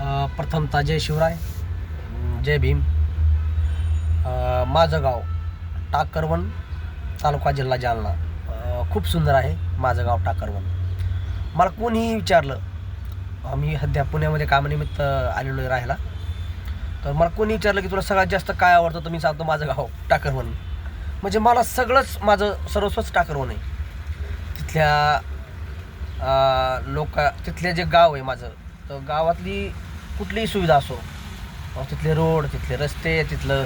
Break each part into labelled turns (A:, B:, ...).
A: प्रथमतः जय शिवराय, जय भीम. माझं गाव टाकरवन, तालुका जिल्हा जालना. खूप सुंदर आहे माझं गाव टाकरवन. मला कोणीही विचारलं, आम्ही सध्या पुण्यामध्ये कामानिमित्त आलेलो आहे राहायला, तर मला कोणी विचारलं की तुला सगळ्यात जास्त काय आवडतं, तर मी सांगतो माझं गाव टाकरवन. म्हणजे मला सगळंच, माझं सर्वस्वच टाकरवन आहे. तिथल्या तिथले जे गाव आहे माझं, तर गावातली कुठलीही सुविधा असो, तिथले रोड, तिथले रस्ते, तिथलं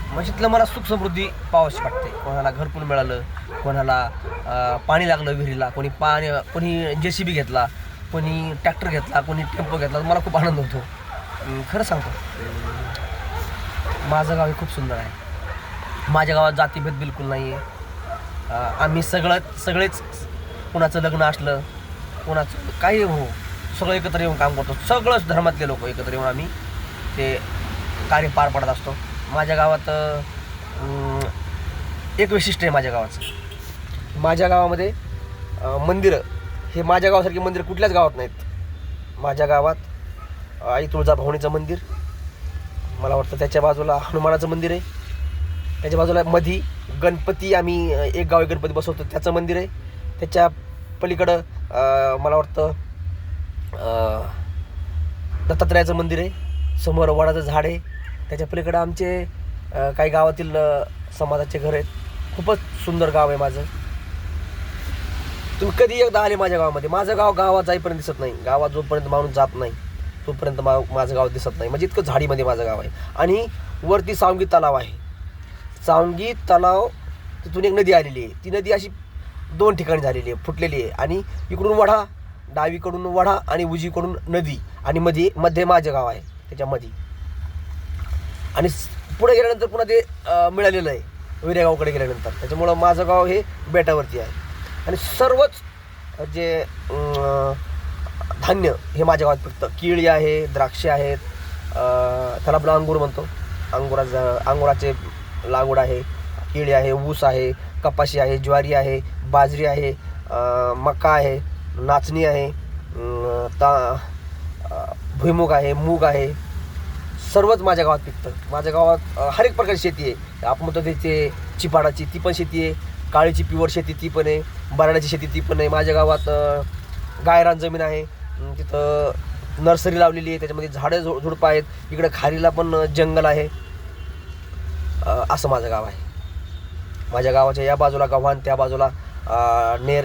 A: म्हणजे तिथलं मला सुख समृद्धी पाहावीशी वाटते. कोणाला घरकुल मिळालं, कोणाला पाणी लागलं विहिरीला, कोणी JCB घेतला, कोणी ट्रॅक्टर घेतला, कोणी टेम्पो घेतला, मला खूप आनंद होतो. खरं सांगतो, माझं गाव हे खूप सुंदर आहे. माझ्या गावात जातीभेद बिलकुल नाही आहे. आम्ही सगळेच, कोणाचं लग्न असलं, कोणाचं काही हो, सगळं एकत्र येऊन काम करतो. सगळंच धर्मातले लोक एकत्र येऊन आम्ही ते कार्य पार पाडत असतो. माझ्या गावात एक वैशिष्ट्य आहे माझ्या गावाचं. माझ्या गावामध्ये मंदिरं, हे माझ्या गावासारखी मंदिरं कुठल्याच गावात नाहीत. माझ्या गावात आई तुळजाभवानीचं मंदिर, मला वाटतं त्याच्या बाजूला हनुमानाचं मंदिर आहे, त्याच्या बाजूला मधी गणपती, आम्ही एक गावी गणपती बसवतो त्याचं मंदिर आहे. त्याच्या पलीकडं मला वाटतं दत्तात्रयाचं मंदिर आहे. समोर वडाचं झाड आहे. त्याच्या पलीकडं आमचे काही गावातील समाजाचे घर आहेत. खूपच सुंदर गाव आहे माझं. तुम्ही कधी एकदा आले माझ्या गावामध्ये, माझं गाव गावात जाईपर्यंत दिसत नाही. गावात जोपर्यंत माणूस जात नाही तोपर्यंत माझं गाव दिसत नाही. म्हणजे इतकं झाडीमध्ये माझं गाव आहे. आणि वरती सावंगी तलाव आहे. सावंगी तलाव, तिथून एक नदी आलेली आहे. ती नदी अशी 2 ठिकाणी झालेली आहे, फुटलेली आहे. आणि इकडून वढा, डावीकडून वढा आणि उजवीकडून नदी, आणि मध्ये माझं गाव आहे त्याच्यामध्ये. आणि पुढे गेल्यानंतर पुन्हा ते मिळालेलं आहे विरेगावकडे गेल्यानंतर. त्याच्यामुळं माझं गाव हे बेटावरती आहे. आणि सर्वच जे धान्य हे माझ्या गावात पिकतं. केळी आहे, द्राक्षे आहेत, त्याला आपण अंगूर म्हणतो, अंगुराचे लागवड आहे, केळी आहे, ऊस आहे, कपाशी आहे, ज्वारी आहे, बाजरी आहे, मका आहे, नाचणी आहे, भुईमुग आहे, मूग आहे. सर्वच माझ्या गावात पिकतं. माझ्या गावात हर एक प्रकारची शेती आहे. आपण म्हणतो त्याचे चिपाडाची, ती पण शेती आहे. काळीची प्युअर शेती ती पण आहे. बराडाची शेती ती पण आहे. माझ्या गावात गायरान जमीन आहे. तिथं नर्सरी लावलेली आहे, त्याच्यामध्ये झाडं झुडपं आहेत. इकडे खारीला पण जंगल आहे. असं माझं गाव आहे. माझ्या गावाच्या या बाजूला गव्हाण, त्या बाजूला नेर,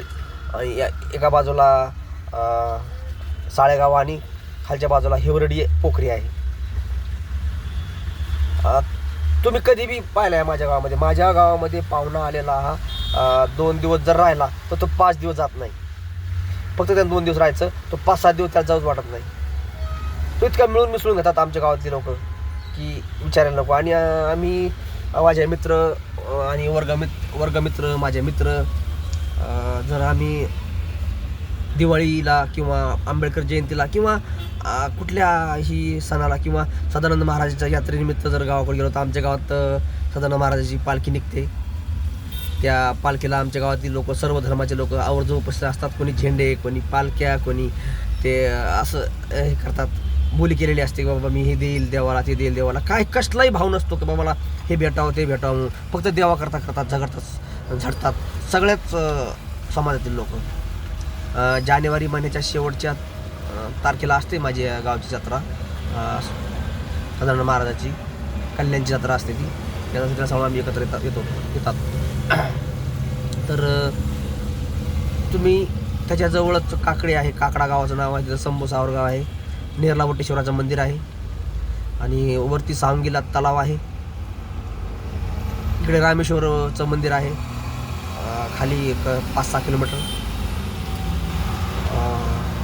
A: एका बाजूला साळेगाव आणि खालच्या बाजूला हिवरडी पोखरी आहे. तुम्ही कधी बी पाहिलं आहे माझ्या गावामध्ये. माझ्या गावामध्ये पाहुणा आलेला हा 2 दिवस जर राहिला तर तो 5 दिवस जात नाही. फक्त त्यानं 2 दिवस राहायचं, तो 5-7 दिवस त्याला जाऊच वाटत नाही. तो इतका मिळून मिसळून घेतात आमच्या गावातले लोक की विचारायला नको. आणि आम्ही माझे मित्र आणि वर्गमित्र, माझे मित्र, जर आम्ही दिवाळीला किंवा आंबेडकर जयंतीला किंवा कुठल्याही सणाला किंवा सदानंद महाराजांच्या यात्रेनिमित्त जर गावाकडे गेलो तर आमच्या गावात सदानंद महाराजाची पालखी निघते. त्या पालखीला आमच्या गावातील लोक, सर्व धर्माचे लोक आवर्जून उपस्थित असतात. कोणी झेंडे, कोणी पालख्या, कोणी ते असं हे करतात, बोली केलेली असते की बाबा मी हे देईल देवाला, ते देईल देवाला. काय कसलाही भाव नसतो की बाबा मला हे भेटावं ते भेटावं. फक्त देवा करतात, झडतात सगळ्याच समाजातील लोक. जानेवारी महिन्याच्या शेवटच्या तारखेला असते माझी गावची जत्रा, सदानंद महाराजाची कल्याणची जत्रा असते ती. त्या जत्रेला आम्ही एकत्र येतात. तर तुम्ही त्याच्याजवळच काकडे आहे, काकडा गावाचं नाव आहे, तिथं संभूसावर गाव आहे, नेरला वटेश्वराचं मंदिर आहे, आणि वरती सावंगीला तलाव आहे. इकडे रामेश्वरचं मंदिर आहे, खाली एक 5-6 किलोमीटर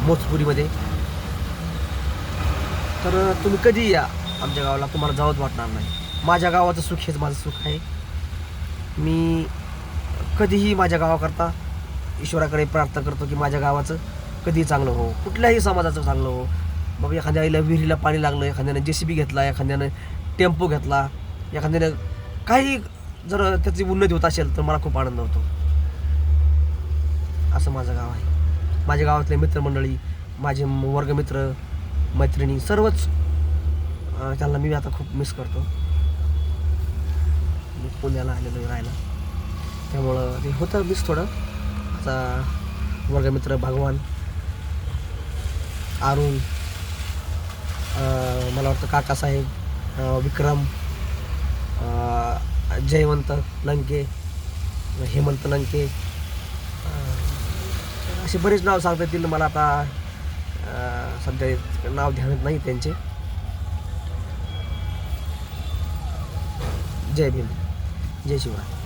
A: मोजपुरीमध्ये. तर तुम्ही कधी या आमच्या गावाला, तुम्हाला जावंच वाटणार नाही. माझ्या गावाचं सुख हेच माझं सुख आहे. मी कधीही माझ्या गावाकरता ईश्वराकडे प्रार्थना करतो की माझ्या गावाचं कधीही चांगलं हो, कुठल्याही समाजाचं चांगलं हो. बाबा एखाद्या आईला विहिरीला पाणी लागलं, एखाद्यानं JCB घेतला, एखाद्यानं टेम्पो घेतला, एखाद्यानं काही जर त्याची उन्नती होत असेल तर मला खूप आनंद होतो. असं माझं गाव आहे. माझ्या गावातले मित्रमंडळी, माझे वर्गमित्र, मैत्रिणी सर्वच त्यांना मी आता खूप मिस करतो. मी पुण्याला आलेलो राहायला, त्यामुळं ते होतं मिस थोडं. आता वर्गमित्र भगवान, अरुण, मला वाटतं काकासाहेब, विक्रम, जयवंत लंके, हेमंत लंके, असे बरेच नाव सांगता येतील मला आता. सध्या नाव ध्यानात नाही त्यांचे. जय भीम, जय शिवराय.